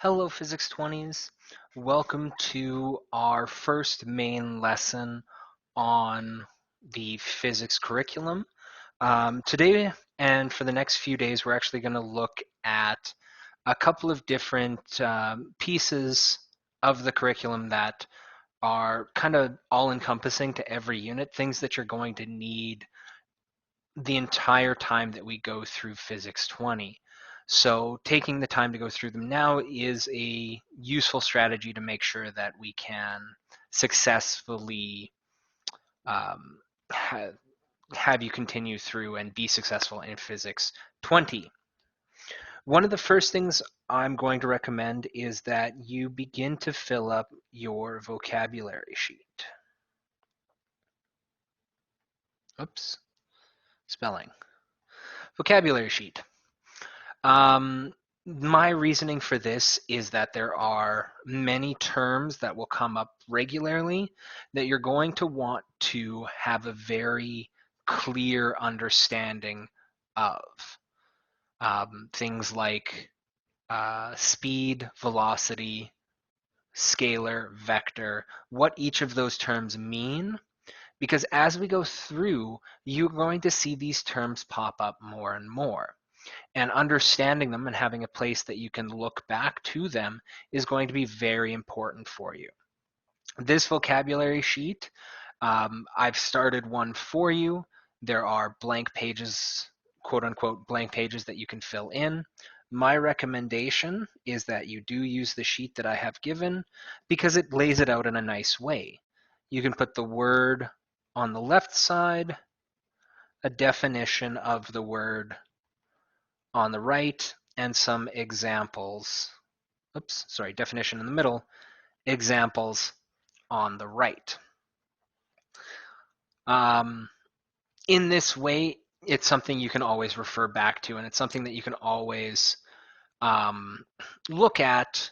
Hello, Physics 20s. Welcome to our first main lesson on the physics curriculum. Today and for the next few days, we're actually going to look at a couple of different pieces of the curriculum that are kind of all-encompassing to every unit, things that you're going to need the entire time that we go through Physics 20. So taking the time to go through them now is a useful strategy to make sure that we can successfully um, have you continue through and be successful in Physics 20. One of the first things I'm going to recommend is that you begin to fill up your vocabulary sheet. Oops, spelling. Vocabulary sheet. My reasoning for this is that there are many terms that will come up regularly that you're going to want to have a very clear understanding of. Things like speed, velocity, scalar, vector, what each of those terms mean, because as we go through, you're going to see these terms pop up more and more. And understanding them and having a place that you can look back to them is going to be very important for you. This vocabulary sheet, I've started one for you. There are blank pages, quote unquote, blank pages that you can fill in. My recommendation is that you do use the sheet that I have given because it lays it out in a nice way. You can put the word on the left side, a definition of the word on the right, and some examples. Oops, sorry, definition in the middle, examples on the right. In this way, it's something you can always refer back to, and it's something that you can always look at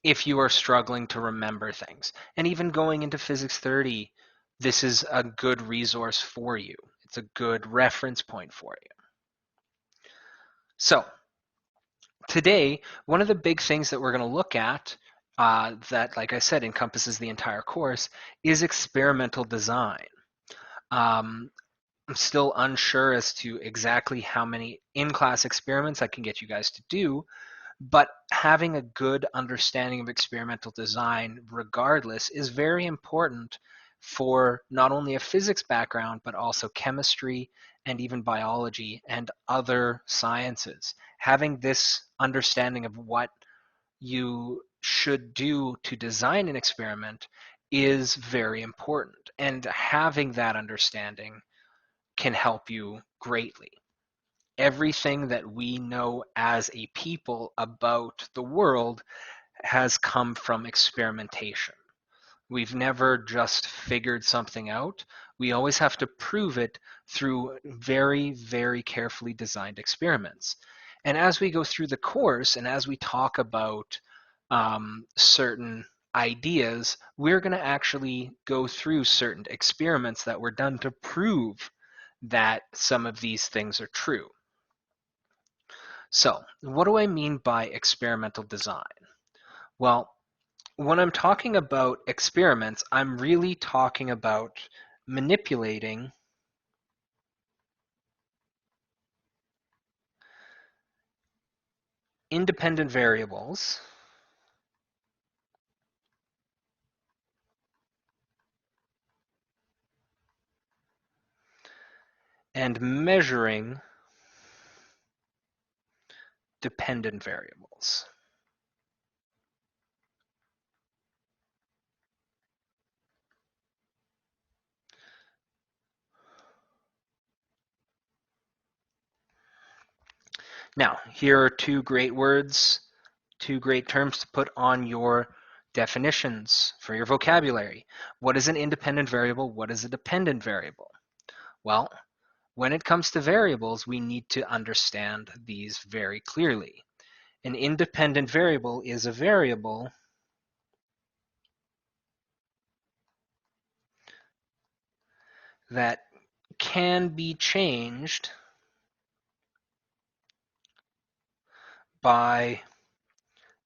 if you are struggling to remember things. And even going into Physics 30, this is a good resource for you. It's a good reference point for you. So today, one of the big things that we're going to look at that, like I said, encompasses the entire course is experimental design. I'm still unsure as to exactly how many in-class experiments I can get you guys to do, but having a good understanding of experimental design regardless is very important for not only a physics background, but also chemistry and even biology and other sciences. Having this understanding of what you should do to design an experiment is very important. And having that understanding can help you greatly. Everything that we know as a people about the world has come from experimentation. We've never just figured something out. We always have to prove it through very, very carefully designed experiments. And as we go through the course and as we talk about certain ideas, we're going to actually go through certain experiments that were done to prove that some of these things are true. So, what do I mean by experimental design? Well, when I'm talking about experiments, I'm really talking about manipulating independent variables and measuring dependent variables. Now, here are two great words, two great terms to put on your definitions for your vocabulary. What is an independent variable? What is a dependent variable? Well, when it comes to variables, we need to understand these very clearly. An independent variable is a variable that can be changed by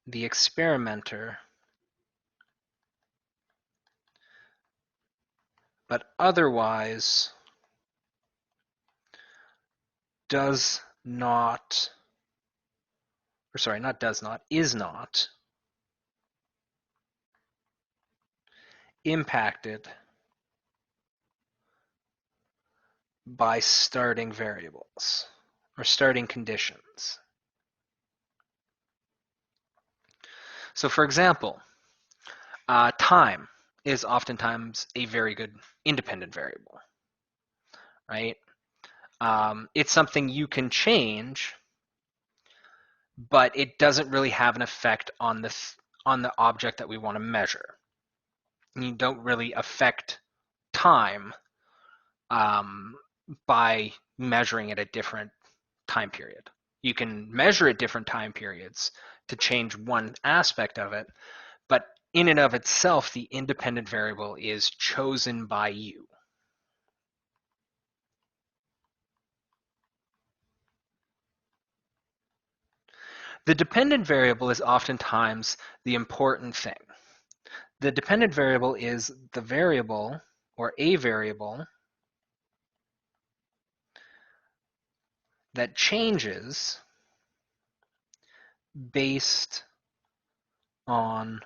the experimenter, but otherwise does not, or sorry, not does not, is not impacted by starting variables or starting conditions. So for example, time is oftentimes a very good independent variable, right? It's something you can change, but it doesn't really have an effect on the object that we want to measure. You don't really affect time by measuring it at different time period. You can measure at different time periods to change one aspect of it, but in and of itself, the independent variable is chosen by you. The dependent variable is oftentimes the important thing. The dependent variable is the variable or a variable that changes based on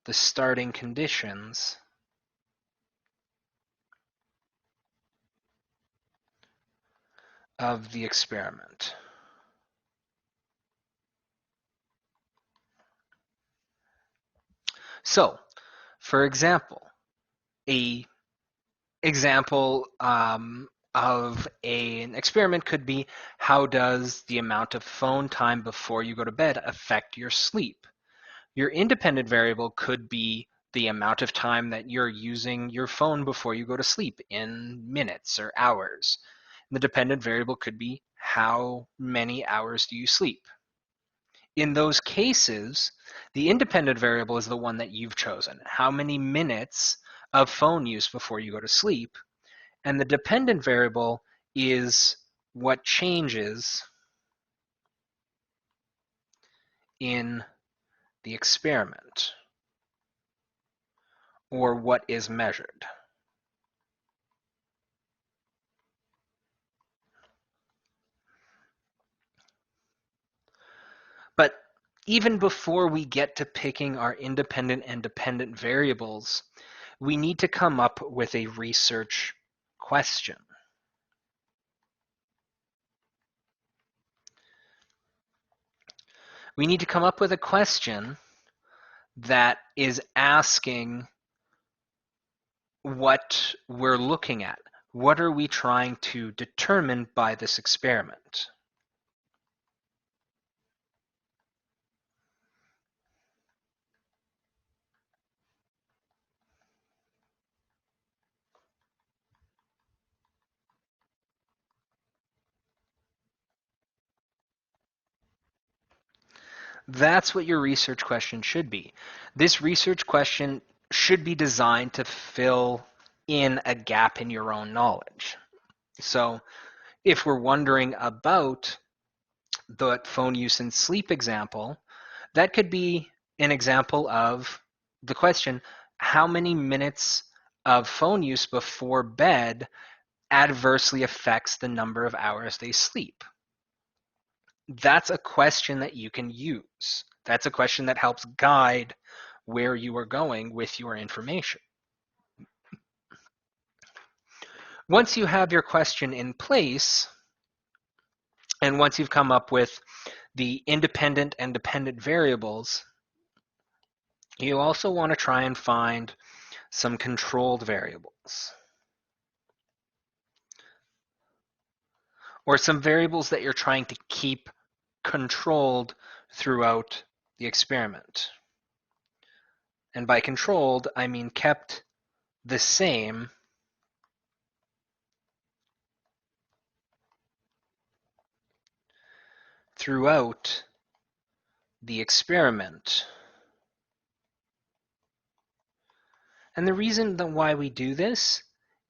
the starting conditions of the experiment. So, for example, a example of an experiment could be, how does the amount of phone time before you go to bed affect your sleep? Your independent variable could be the amount of time that you're using your phone before you go to sleep in minutes or hours. The dependent variable could be, how many hours do you sleep? In those cases, the independent variable is the one that you've chosen. How many minutes of phone use before you go to sleep? And the dependent variable is what changes in the experiment, or what is measured. But even before we get to picking our independent and dependent variables, we need to come up with a research question. We need to come up with a question that is asking what we're looking at. What are we trying to determine by this experiment? That's what your research question should be. This research question should be designed to fill in a gap in your own knowledge. So if we're wondering about the phone use and sleep example, that could be an example of the question, how many minutes of phone use before bed adversely affects the number of hours they sleep? That's a question that you can use. That's a question that helps guide where you are going with your information. Once you have your question in place, and once you've come up with the independent and dependent variables, you also want to try and find some controlled variables, or some variables that you're trying to keep controlled throughout the experiment. And by controlled, I mean kept the same throughout the experiment. And the reason why we do this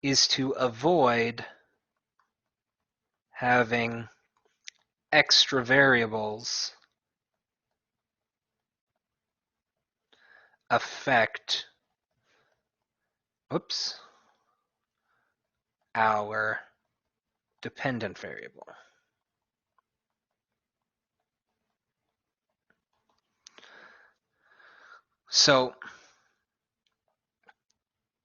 is to avoid having extra variables affect, our dependent variable. So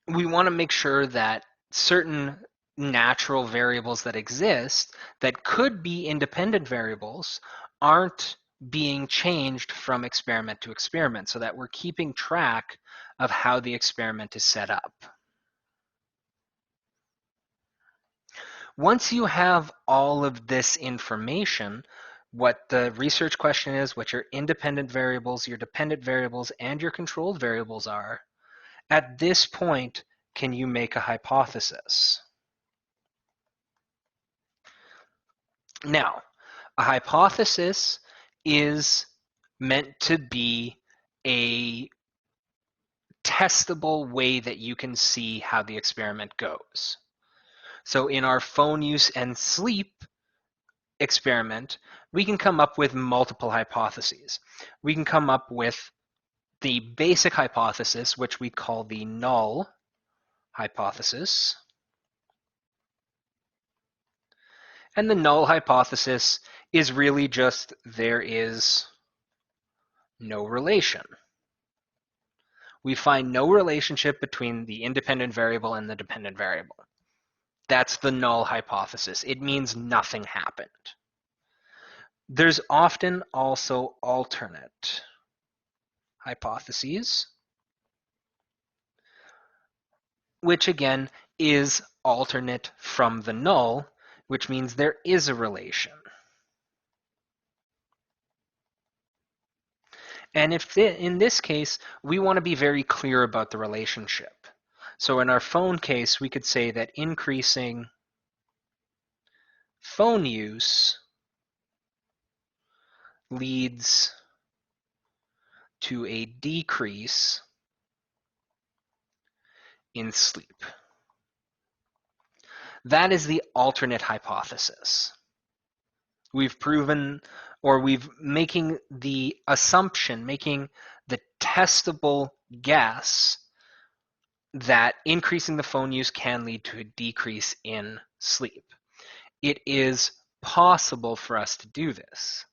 we want to make sure that certain natural variables that exist that could be independent variables aren't being changed from experiment to experiment, so that we're keeping track of how the experiment is set up. Once you have all of this information, what the research question is, what your independent variables, your dependent variables, and your controlled variables are, at this point, can you make a hypothesis? Now, a hypothesis is meant to be a testable way that you can see how the experiment goes. So in our phone use and sleep experiment, we can come up with multiple hypotheses. We can come up with the basic hypothesis, which we call the null hypothesis. And the null hypothesis is really just there is no relation. We find no relationship between the independent variable and the dependent variable. That's the null hypothesis. It means nothing happened. There's often also alternate hypotheses, which again is alternate from the null, which means there is a relation. And in this case, we want to be very clear about the relationship. So in our phone case, we could say that increasing phone use leads to a decrease in sleep. That is the alternate hypothesis. We've proven, or we've making the assumption, making the testable guess that increasing the phone use can lead to a decrease in sleep. It is possible for us to do this.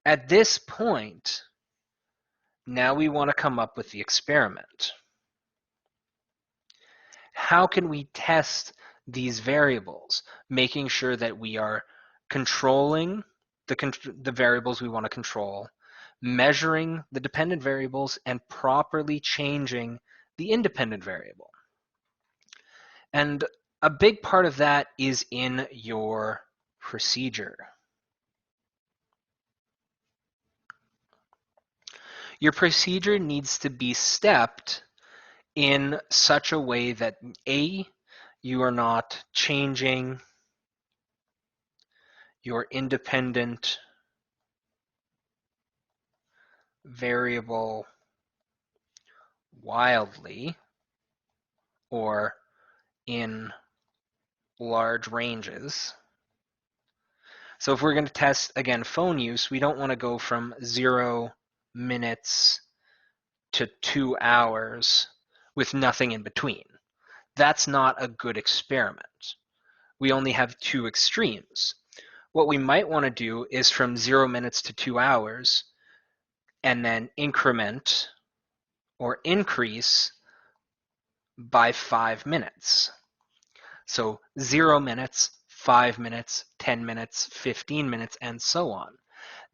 At this point, now we want to come up with the experiment. How can we test these variables, making sure that we are controlling the variables we want to control, measuring the dependent variables, and properly changing the independent variable? And a big part of that is in your procedure. Your procedure needs to be stepped in such a way that A, you are not changing your independent variable wildly or in large ranges. So if we're going to test, again, phone use, we don't want to go from 0 minutes to 2 hours with nothing in between. That's not a good experiment. We only have two extremes. What we might want to do is from 0 minutes to 2 hours and then increment or increase by 5 minutes. So 0 minutes, 5 minutes, 10 minutes, 15 minutes, and so on.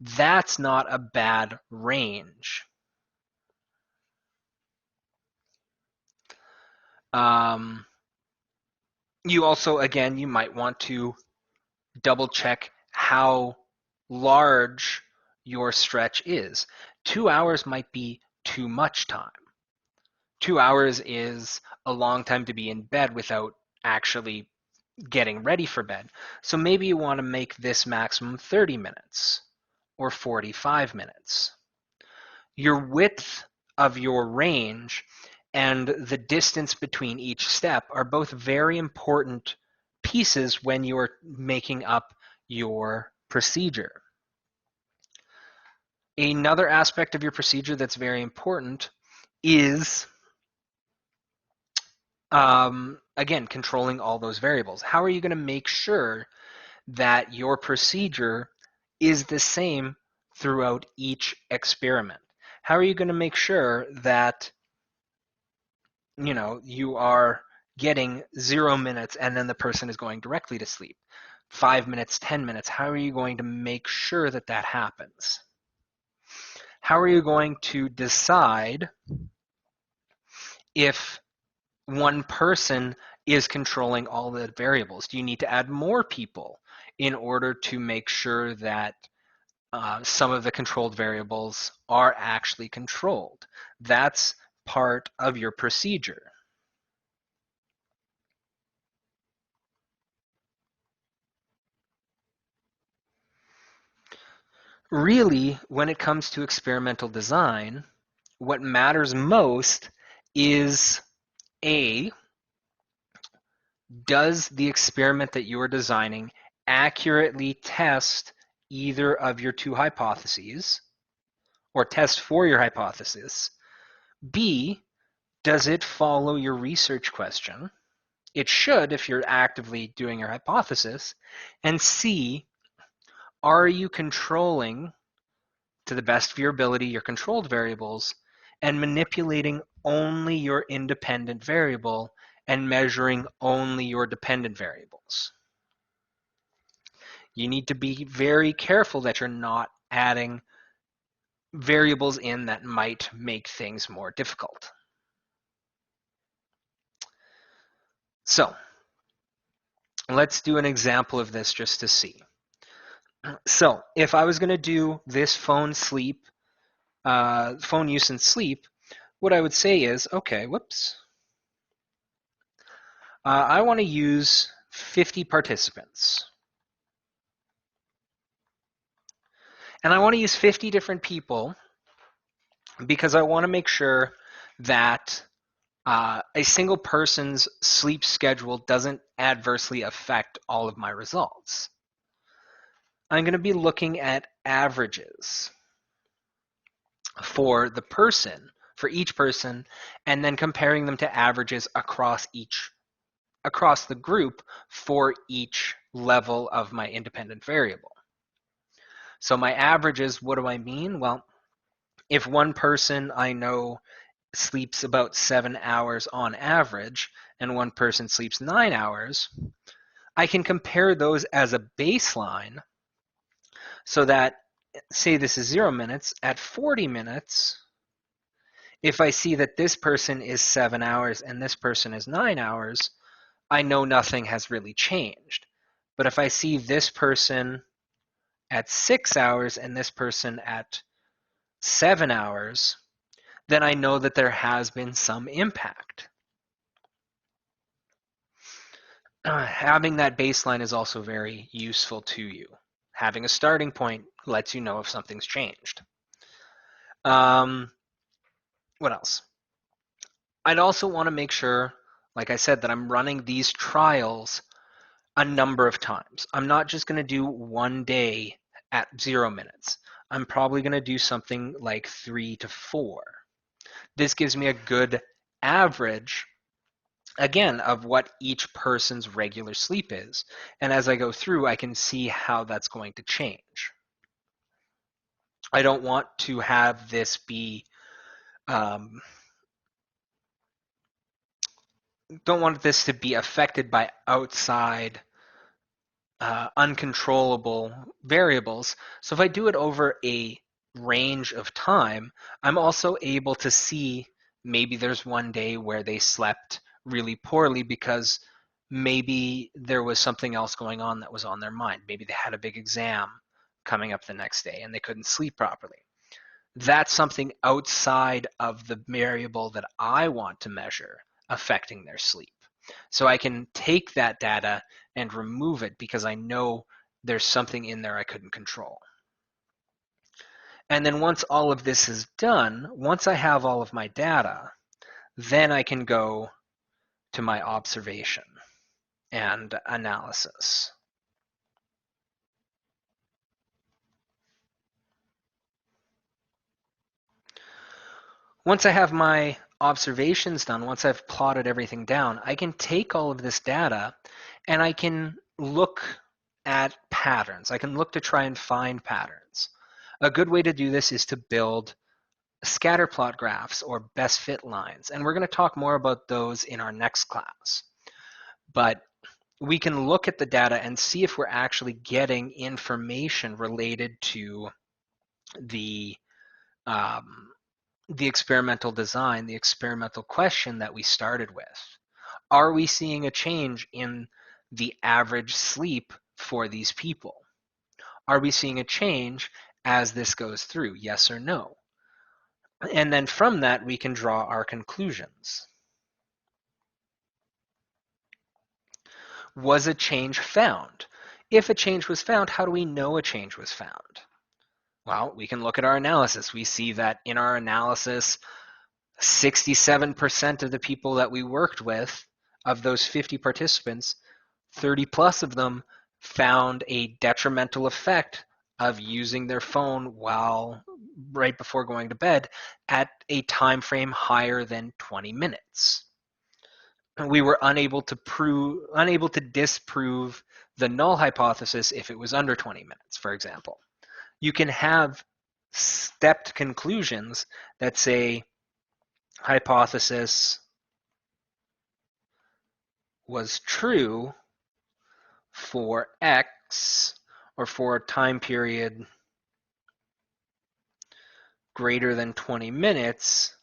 That's not a bad range. You also, again, you might want to double check how large your stretch is. 2 hours might be too much time. 2 hours is a long time to be in bed without actually getting ready for bed. So maybe you want to make this maximum 30 minutes or 45 minutes. Your width of your range and the distance between each step are both very important pieces when you're making up your procedure. Another aspect of your procedure that's very important is, again, controlling all those variables. How are you going to make sure that your procedure is the same throughout each experiment? How are you going to make sure that you are getting 0 minutes and then the person is going directly to sleep? 5 minutes, 10 minutes. How are you going to make sure that that happens? How are you going to decide if one person is controlling all the variables? Do you need to add more people in order to make sure that some of the controlled variables are actually controlled? That's part of your procedure. Really, when it comes to experimental design, what matters most is A, does the experiment that you are designing accurately test either of your two hypotheses or test for your hypothesis? B, does it follow your research question? It should if you're actively doing your hypothesis. And C, are you controlling to the best of your ability your controlled variables and manipulating only your independent variable and measuring only your dependent variables? You need to be very careful that you're not adding variables in that might make things more difficult. So let's do an example of this just to see. So if I was going to do this phone use and sleep, what I would say is, okay, whoops. I want to use 50 participants. And I want to use 50 different people because I want to make sure that a single person's sleep schedule doesn't adversely affect all of my results. I'm going to be looking at averages for each person, and then comparing them to averages across the group for each level of my independent variable. So my averages, what do I mean? Well, if one person I know sleeps about 7 hours on average and one person sleeps 9 hours, I can compare those as a baseline so that, say this is 0 minutes, at 40 minutes, if I see that this person is 7 hours and this person is 9 hours, I know nothing has really changed. But if I see this person at 6 hours and this person at 7 hours, then I know that there has been some impact. Having that baseline is also very useful to you. Having a starting point lets you know if something's changed. What else? I'd also want to make sure, like I said, that I'm running these trials a number of times. I'm not just going to do one day at 0 minutes. I'm probably going to do something like 3 to 4. This gives me a good average, again, of what each person's regular sleep is. And as I go through, I can see how that's going to change. I don't want to have this be don't want this to be affected by outside uncontrollable variables. So if I do it over a range of time, I'm also able to see maybe there's one day where they slept really poorly because maybe there was something else going on that was on their mind. Maybe they had a big exam coming up the next day and they couldn't sleep properly. That's something outside of the variable that I want to measure affecting their sleep. So I can take that data and remove it because I know there's something in there I couldn't control. And then once all of this is done, once I have all of my data, then I can go to my observation and analysis. Once I have my observations done, once I've plotted everything down, I can take all of this data and I can look at patterns. I can look to try and find patterns. A good way to do this is to build scatter plot graphs or best fit lines. And we're going to talk more about those in our next class. But we can look at the data and see if we're actually getting information related to the experimental design, the experimental question that we started with. Are we seeing a change in the average sleep for these people? Are we seeing a change as this goes through? Yes or no? And then from that, we can draw our conclusions. Was a change found? If a change was found, how do we know a change was found? Well, we can look at our analysis. We see that in our analysis, 67% of the people that we worked with, of those 50 participants, 30 plus of them found a detrimental effect of using their phone while right before going to bed at a time frame higher than 20 minutes. We were unable to disprove the null hypothesis if it was under 20 minutes, for example. You can have stepped conclusions that say hypothesis was true for X or for a time period greater than 20 minutes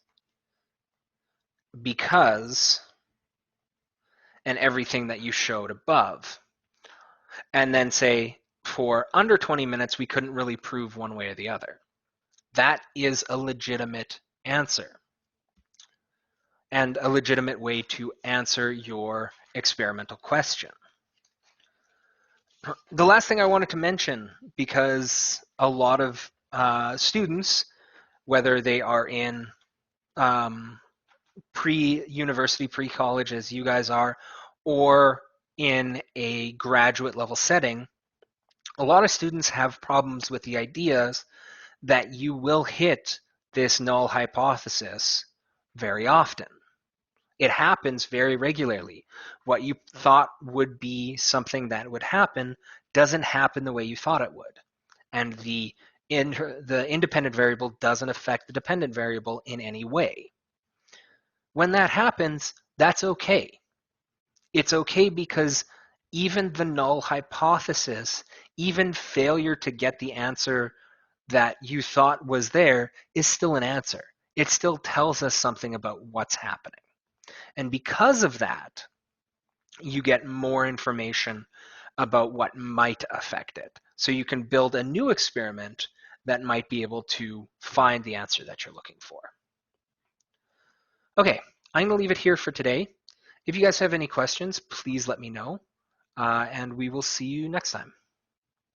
because, and everything that you showed above. And then say for under 20 minutes, we couldn't really prove one way or the other. That is a legitimate answer and a legitimate way to answer your experimental question. The last thing I wanted to mention, because a lot of students, whether they are in pre-university, pre-college as you guys are, or in a graduate level setting, a lot of students have problems with the ideas that you will hit this null hypothesis very often. It happens very regularly. What you thought would be something that would happen doesn't happen the way you thought it would. And the independent variable doesn't affect the dependent variable in any way. When that happens, that's okay. It's okay because even the null hypothesis, even failure to get the answer that you thought was there is still an answer. It still tells us something about what's happening. And because of that, you get more information about what might affect it. So you can build a new experiment that might be able to find the answer that you're looking for. Okay, I'm going to leave it here for today. If you guys have any questions, please let me know, and we will see you next time.